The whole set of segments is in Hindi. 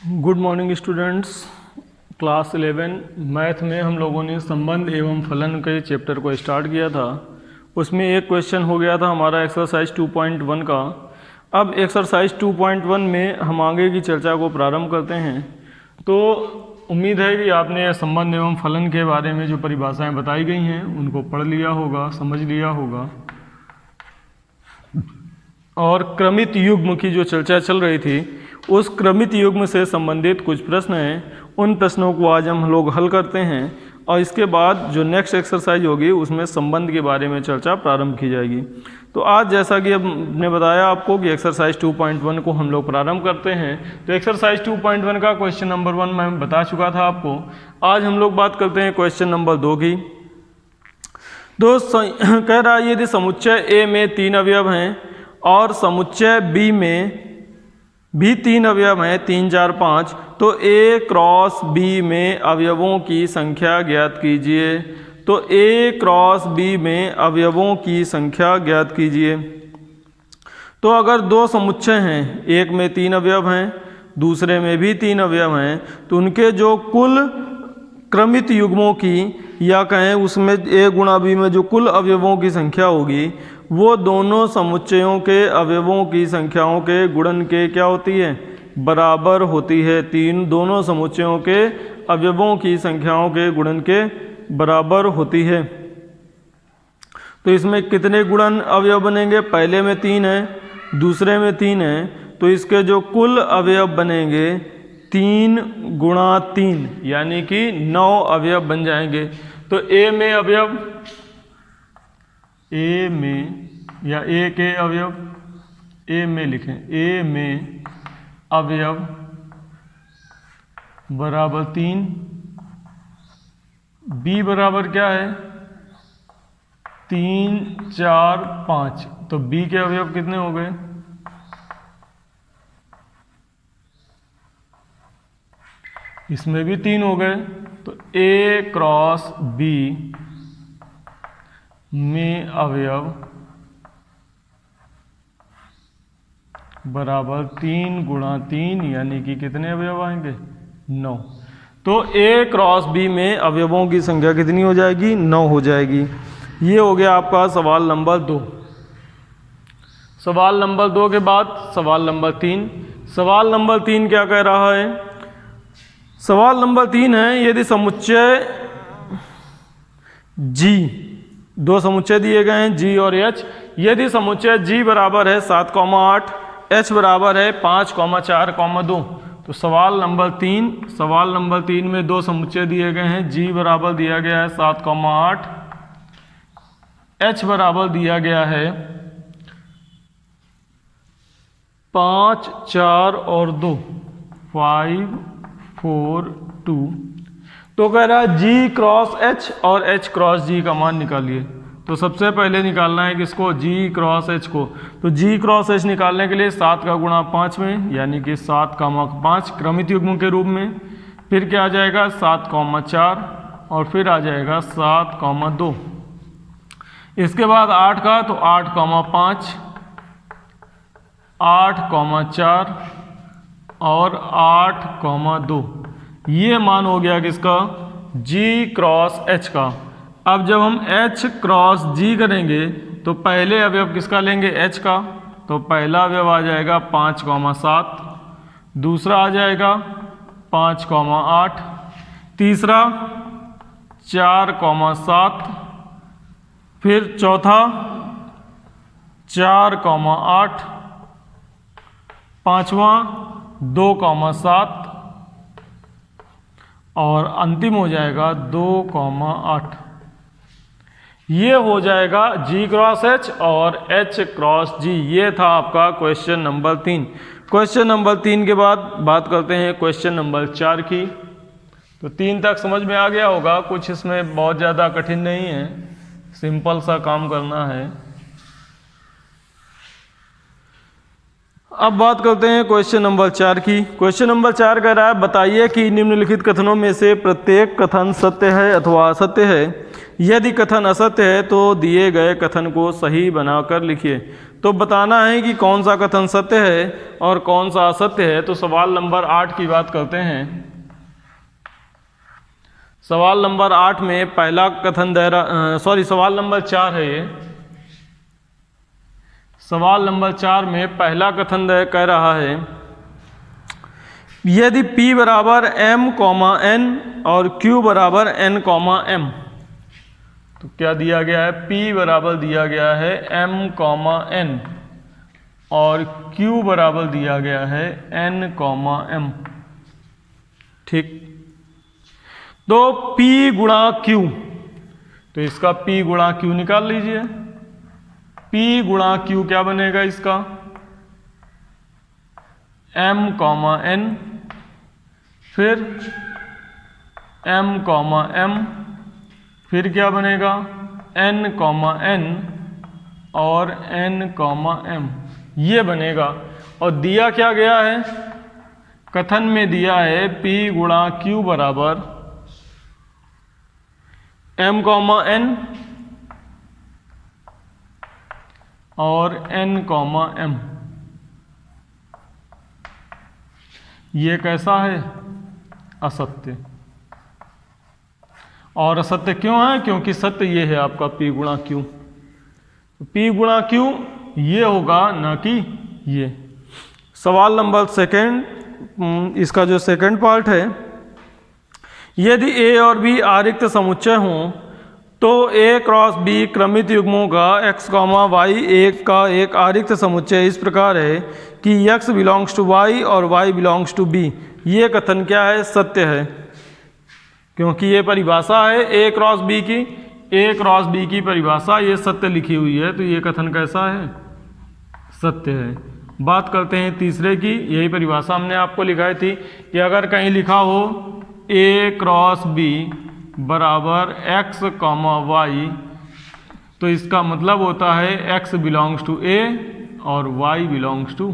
Good morning students. Class 11 math में हम लोगों ने संबंध एवं फलन के चैप्टर को स्टार्ट किया था। उसमें एक क्वेश्चन हो गया था हमारा एक्सरसाइज 2.1 का। अब एक्सरसाइज 2.1 में हम आगे की चर्चा को प्रारंभ करते हैं। तो उम्मीद है कि आपने संबंध एवं फलन के बारे में जो परिभाषाएं बताई गई हैं उनको पढ़ लिया होगा, समझ लिया होगा। और क्रमित युग्म की जो चर्चा चल रही थी उस क्रमित युग्म से संबंधित कुछ प्रश्न हैं, उन प्रश्नों को आज हम लोग हल करते हैं और इसके बाद जो नेक्स्ट एक्सरसाइज होगी उसमें संबंध के बारे में चर्चा प्रारंभ की जाएगी। तो आज जैसा कि अब ने बताया आपको कि एक्सरसाइज 2.1 को हम लोग प्रारंभ करते हैं। तो एक्सरसाइज 2.1 का क्वेश्चन नंबर 1 मैं बता चुका था आपको। आज हम लोग बात करते हैं क्वेश्चन नंबर 2 की। कह रहा है यदि समुच्चय ए में 3 अवयव हैं और समुच्चय बी में भी 3 अवयव हैं, 3, 4, 5, तो ए क्रॉस बी में अवयवों की संख्या ज्ञात कीजिए। तो ए क्रॉस बी में अवयवों की संख्या ज्ञात कीजिए। तो अगर 2 समुच्चय हैं, एक में 3 अवयव हैं, दूसरे में भी 3 अवयव हैं, तो उनके जो कुल क्रमित युग्मों की या कहें उसमें ए गुणा बी में जो कुल अवयवों की संख्या होगी वो दोनों समुच्चयों के अवयवों की संख्याओं के गुणन के क्या होती है, बराबर होती है। दोनों समुच्चयों के अवयवों की संख्याओं के गुणन के बराबर होती है। तो इसमें कितने गुणन अवयव बनेंगे? पहले में 3 है, दूसरे में 3 है, तो इसके जो कुल अवयव बनेंगे 3 गुणा 3 यानी कि 9 अवयव बन जाएंगे। तो ए में अवयव, ए में या ए के अवयव, ए में लिखें, ए में अवयव बराबर 3, बी बराबर क्या है 3, 4, 5, तो बी के अवयव कितने हो गए? इसमें भी 3 हो गए। तो ए क्रॉस बी में अवयव बराबर 3 गुणा 3 यानी कि कितने अवयव आएंगे? 9। तो ए क्रॉस बी में अवयवों की संख्या कितनी हो जाएगी? 9 हो जाएगी। ये हो गया आपका सवाल नंबर 2। सवाल नंबर 2 के बाद सवाल नंबर 3। सवाल नंबर 3 क्या कह रहा है? सवाल नंबर 3 है यदि समुच्चय जी, 2 समुच्चय दिए गए हैं जी और एच। यदि समुच्चय जी बराबर है 7, 8, एच बराबर है 5, 4, 2। तो सवाल नंबर 3 में 2 समुच्चय दिए गए हैं। जी बराबर दिया गया है 7, 8, एच बराबर दिया गया है 5, 4 और 2, 5, 4, 2। तो कह रहा है जी क्रॉस एच और एच क्रॉस जी का मान निकालिए। तो सबसे पहले निकालना है किसको? जी क्रॉस एच को। तो जी क्रॉस एच निकालने के लिए 7 का गुणा 5 में यानी कि 7, 5 क्रमित युग्म के रूप में। फिर क्या आ जाएगा 7, 4 और फिर आ जाएगा 7, 2। इसके बाद 8 का, तो 8, 5, 8, 4 और 8, 2। ये मान हो गया किसका? जी क्रॉस एच का। अब जब हम एच क्रॉस जी करेंगे तो पहले अवयव किसका लेंगे? एच का। तो पहला अवयव आ जाएगा 5, 7, दूसरा आ जाएगा 5, 8, तीसरा 4, 7, फिर चौथा 4, 8, पांचवा 2, 7 और अंतिम हो जाएगा 2, 8। ये हो जाएगा जी क्रॉस एच और एच क्रॉस जी। ये था आपका क्वेश्चन नंबर 3। क्वेश्चन नंबर 3 के बाद बात करते हैं क्वेश्चन नंबर 4 की। तो 3 तक समझ में आ गया होगा, कुछ इसमें बहुत ज़्यादा कठिन नहीं है, सिंपल सा काम करना है। अब बात करते हैं क्वेश्चन नंबर 4 की। क्वेश्चन नंबर 4 कह रहा है बताइए कि निम्नलिखित कथनों में से प्रत्येक कथन सत्य है अथवा असत्य है। यदि कथन असत्य है तो दिए गए कथन को सही बनाकर लिखिए। तो बताना है कि कौन सा कथन सत्य है और कौन सा असत्य है। तो सवाल नंबर 8 की बात करते हैं। सवाल नंबर 8 में पहला कथन सवाल नंबर 4 है ये। सवाल नंबर 4 में पहला कथन कह रहा है, यदि P बराबर M, N और Q बराबर N, M, तो क्या दिया गया है? P बराबर दिया गया है M, N और Q बराबर दिया गया है N, M। ठीक, तो P गुणा Q, तो इसका P गुणा Q निकाल लीजिए। P गुणा Q क्या बनेगा इसका? M, N, फिर M, M, फिर क्या बनेगा? N, N और N, M, ये बनेगा। और दिया क्या गया है? कथन में दिया है P गुणा Q बराबर M, N और N, M। ये कैसा है? असत्य। और असत्य क्यों है? क्योंकि सत्य ये है आपका P गुणा Q। P गुणा Q ये होगा, ना कि ये। सवाल नंबर 2, इसका जो सेकंड पार्ट है, यदि A और B आरिक्त समुच्चय हों तो A क्रॉस B क्रमित युग्मों का x, y एक का एक आरिक्त समुच्चय इस प्रकार है कि x बिलोंग्स टू y और y बिलोंग्स टू B। ये कथन क्या है? सत्य है, क्योंकि ये परिभाषा है A क्रॉस B की, A क्रॉस B की परिभाषा ये सत्य लिखी हुई है, तो ये कथन कैसा है? सत्य है। बात करते हैं तीसरे की। यही परिभाषा हमने आपको लिखाई थी कि अगर कहीं लिखा हो A क्रॉस B बराबर x, y, तो इसका मतलब होता है x बिलोंग्स टू A और y बिलोंग्स टू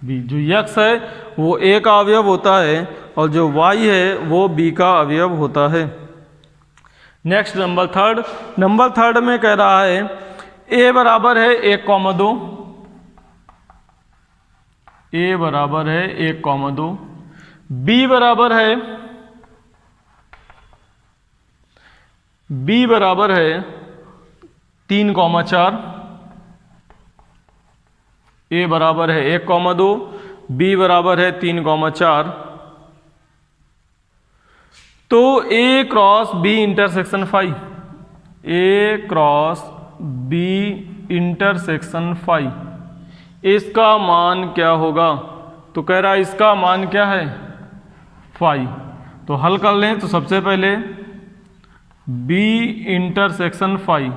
B। जो x है वो A का अवयव होता है और जो y है वो B का अवयव होता है। नेक्स्ट नंबर थर्ड में कह रहा है A बराबर है 1, 2, A बराबर है 1, 2, B बराबर है 3, 4, A बराबर है 1, 2, B बराबर है 3, 4। तो A cross B intersection phi, A cross B intersection phi, इसका मान क्या होगा? तो कह रहा है इसका मान क्या है? फाई। तो हल कर लें। तो सबसे पहले B इंटरसेक्शन फाई,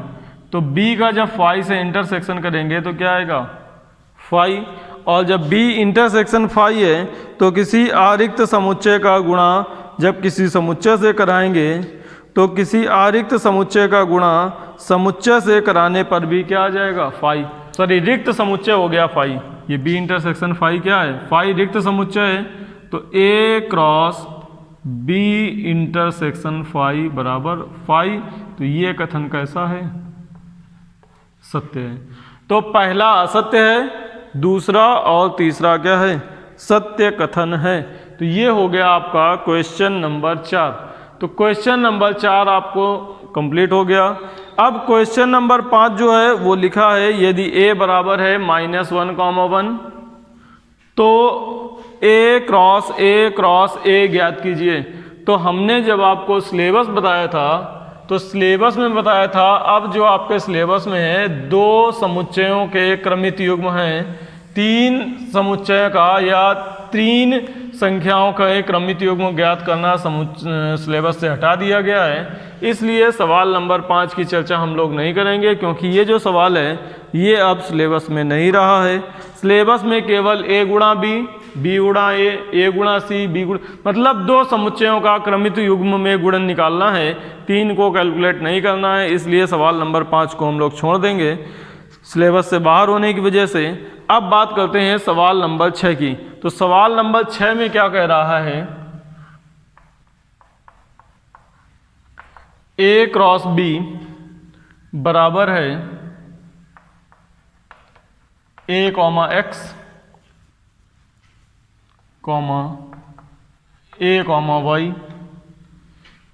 तो B का जब फाई से इंटरसेक्शन करेंगे तो क्या आएगा? फाई। और जब B इंटरसेक्शन फाई है तो किसी आरिक्त समुच्चय का गुणा जब किसी समुच्चय से कराएंगे तो किसी आरिक्त समुच्चय का गुणा समुच्चय से कराने पर भी क्या आ जाएगा? फाई। सॉरी, रिक्त समुच्चय हो गया फाई। ये B इंटरसेक्शन फाई क्या है? फाई रिक्त समुच्चय है। तो A cross B intersection phi बराबर फाई। तो ये कथन कैसा है? सत्य है। तो पहला असत्य है, दूसरा और तीसरा क्या है? सत्य कथन है। तो ये हो गया आपका क्वेश्चन नंबर 4। तो क्वेश्चन नंबर 4 आपको कंप्लीट हो गया। अब क्वेश्चन नंबर 5 जो है वो लिखा है, यदि A बराबर है -1, 1 तो A क्रॉस A ज्ञात कीजिए। तो हमने जब आपको सिलेबस बताया था तो सिलेबस में बताया था, अब जो आपके सिलेबस में है 2 समुच्चयों के क्रमित युग्म हैं, 3 समुच्चय का या 3 संख्याओं का एक क्रमित युग्म ज्ञात करना सिलेबस से हटा दिया गया है। इसलिए सवाल नंबर 5 की चर्चा हम लोग नहीं करेंगे, क्योंकि ये जो सवाल है ये अब सिलेबस में नहीं रहा है। सिलेबस में केवल A गुणा B, B गुणा A गुणा C, B गुणा, मतलब 2 समुच्चयों का क्रमित युग्म में गुणन निकालना है, 3 को कैलकुलेट नहीं करना है। इसलिए सवाल नंबर 5 को हम लोग छोड़ देंगे सिलेबस से बाहर होने की वजह से। अब बात करते हैं सवाल नंबर 6 की। तो सवाल नंबर 6 में क्या कह रहा है? A क्रॉस B बराबर है A comma X comma A comma Y,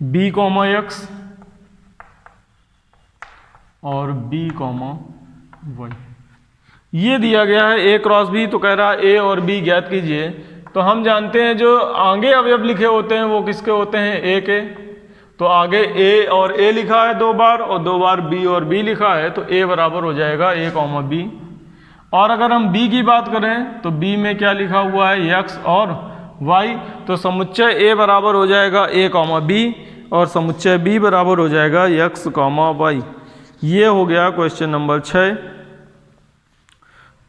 B comma X और बी कॉमा वाई, ये दिया गया है ए क्रॉस बी। तो कह रहा है ए और बी ज्ञात कीजिए। तो हम जानते हैं जो आगे अवयव लिखे होते हैं वो किसके होते हैं, ए के। तो आगे ए और ए लिखा है 2 बार और 2 बार बी और बी लिखा है, तो ए बराबर हो जाएगा ए कॉमा बी। और अगर हम बी की बात करें तो बी में क्या लिखा हुआ है, एक्स और वाई। तो समुच्चय ए बराबर हो जाएगा ए कॉमा बी और समुच्चय बी बराबर हो जाएगा एक्स कॉमा वाई। ये हो गया क्वेश्चन नंबर 6।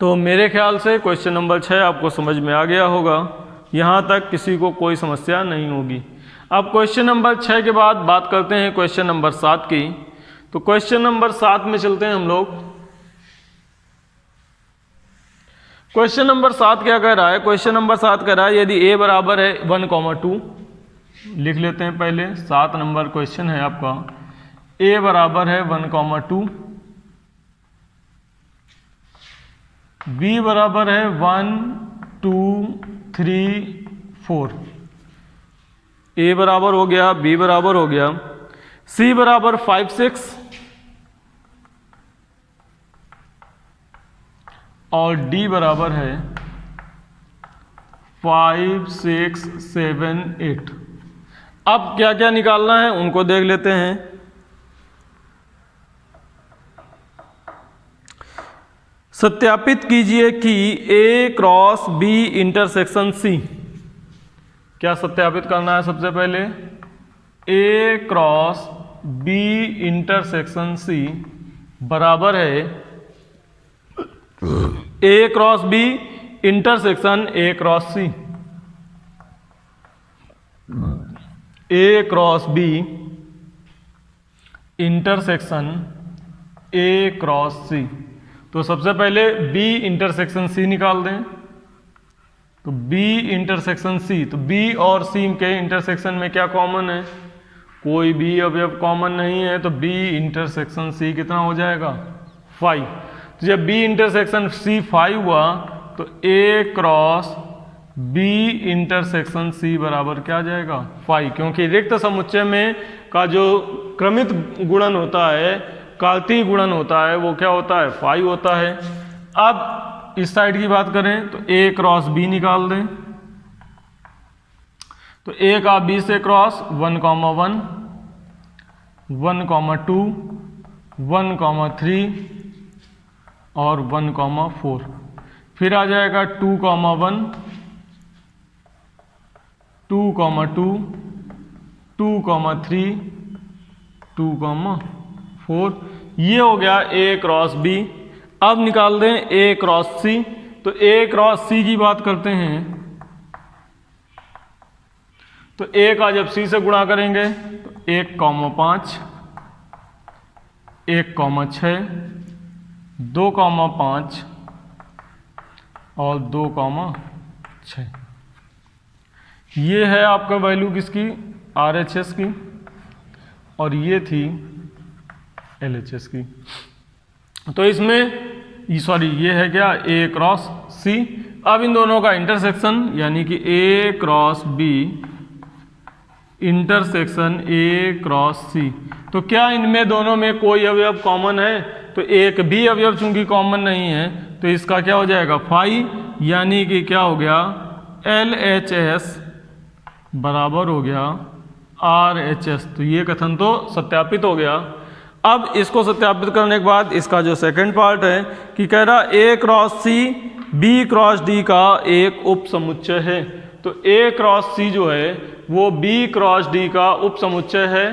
तो मेरे ख्याल से क्वेश्चन नंबर 6 आपको समझ में आ गया होगा। यहाँ तक किसी को कोई समस्या नहीं होगी। अब क्वेश्चन नंबर 6 के बाद बात करते हैं क्वेश्चन नंबर 7 की। तो क्वेश्चन नंबर 7 में चलते हैं हम लोग। क्वेश्चन नंबर 7 क्या कह रहा है, क्वेश्चन नंबर 7 कह रहा है यदि a बराबर है 1,2, लिख लेते हैं पहले। 7 नंबर क्वेश्चन है आपका, a बराबर है 1,2, b बराबर है 1 2 3 4, a बराबर हो गया, b बराबर हो गया, c बराबर 5 6 और d बराबर है 5 6 7 8। अब क्या क्या निकालना है उनको देख लेते हैं। सत्यापित कीजिए कि A cross B intersection C। क्या सत्यापित करना है सबसे पहले, A cross B intersection C बराबर है A cross B intersection A cross C। A cross B intersection A cross C। तो सबसे पहले B इंटरसेक्शन C निकाल दें। तो B इंटरसेक्शन C, तो B और C के इंटरसेक्शन में क्या कॉमन है, कोई भी अवयव कॉमन नहीं है। तो B इंटरसेक्शन C कितना हो जाएगा, 5। तो जब B इंटरसेक्शन C 5 हुआ तो A cross B intersection C बराबर क्या आ जाएगा, 5। क्योंकि रिक्त समुच्चय में का जो क्रमित गुणन होता है, कार्तीय गुणन होता है, वो क्या होता है, 5 होता है। अब इस साइड की बात करें तो A क्रॉस B निकाल दें। तो A का B से क्रॉस 1,1 1,2 1,3 और 1,4। फिर आ जाएगा 2,1 2,2 2,3 2,4। ये हो गया A क्रॉस B। अब निकाल दें A क्रॉस C। तो A क्रॉस C की बात करते हैं तो A का जब C से गुणा करेंगे तो 1,5 1,6 2,5 और 2,6। ये है आपका वैल्यू किसकी, RHS की, और ये थी LHS की। तो इसमें सॉरी ये है क्या, A क्रॉस C। अब इन दोनों का इंटरसेक्शन यानी कि A cross B intersection A cross C। तो क्या इनमें दोनों में कोई अवयव कॉमन है, तो एक भी अवयव चूंकि कॉमन नहीं है तो इसका क्या हो जाएगा, 5, यानी कि क्या हो गया, LHS बराबर हो गया RHS। तो ये कथन तो सत्यापित हो गया। अब इसको सत्यापित करने के बाद इसका जो सेकंड पार्ट है कि कह रहा A cross C B cross D का एक उप समुच्चय है। तो A क्रॉस C जो है वो B क्रॉस D का उप समुच्चय है।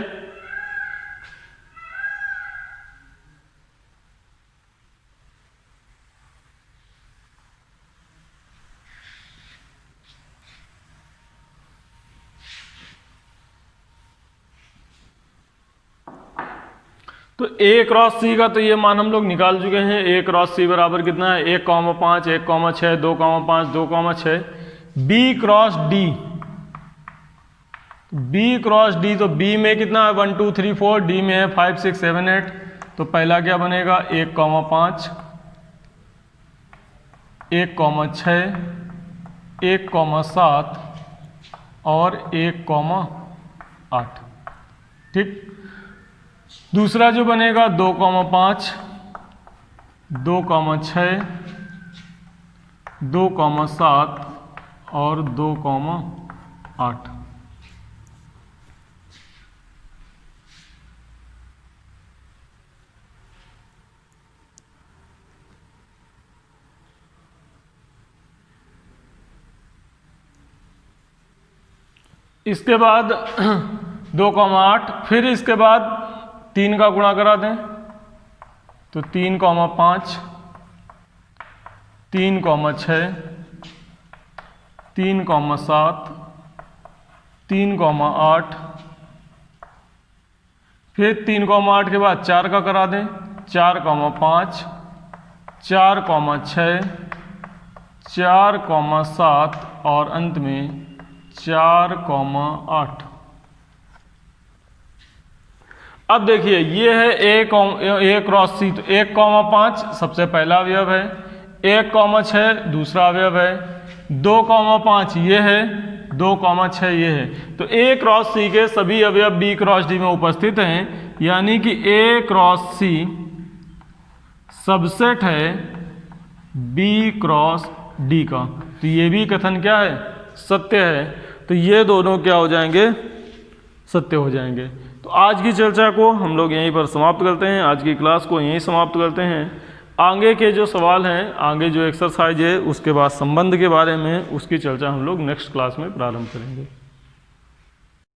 तो A क्रॉस C का तो ये मान हम लोग निकाल चुके हैं। A क्रॉस C बराबर कितना है, 1,5 1,6 2,5 2,6। B cross D, B cross D, तो B में कितना है 1 2 3 4, D में है 5 6 7 8। तो पहला क्या बनेगा 1,5 1,6, 1,7 और 1,8। ठीक। दूसरा जो बनेगा 2,5, 2,6, 2,7 और 2,8। इसके बाद 2,8, फिर इसके बाद 3 का गुणा करा दें तो 3,5, 3,6, 3,7, 3,8, फिर 3,8 के बाद 4 का करा दें 4,5, 4,6, 4,7 और अंत में 4,8। अब देखिए ये है ए क्रॉस सी, तो 1,5 सबसे पहला अवयव है, 1,6 दूसरा अवयव है, 2,5 ये है, 2,6 ये है। तो ए क्रॉस सी के सभी अवयव बी क्रॉस डी में उपस्थित हैं, यानी कि ए क्रॉस सी सबसेट है बी क्रॉस डी का। तो ये भी कथन क्या है? सत्य है। तो ये दोनों क्या हो जाएंगे? सत्य हो जाएंगे। तो आज की चर्चा को हम लोग यहीं पर समाप्त करते हैं, आज की क्लास को यहीं समाप्त करते हैं। आगे के जो सवाल हैं, आगे जो एक्सरसाइज है, उसके बाद संबंध के बारे में उसकी चर्चा हम लोग नेक्स्ट क्लास में प्रारंभ करेंगे।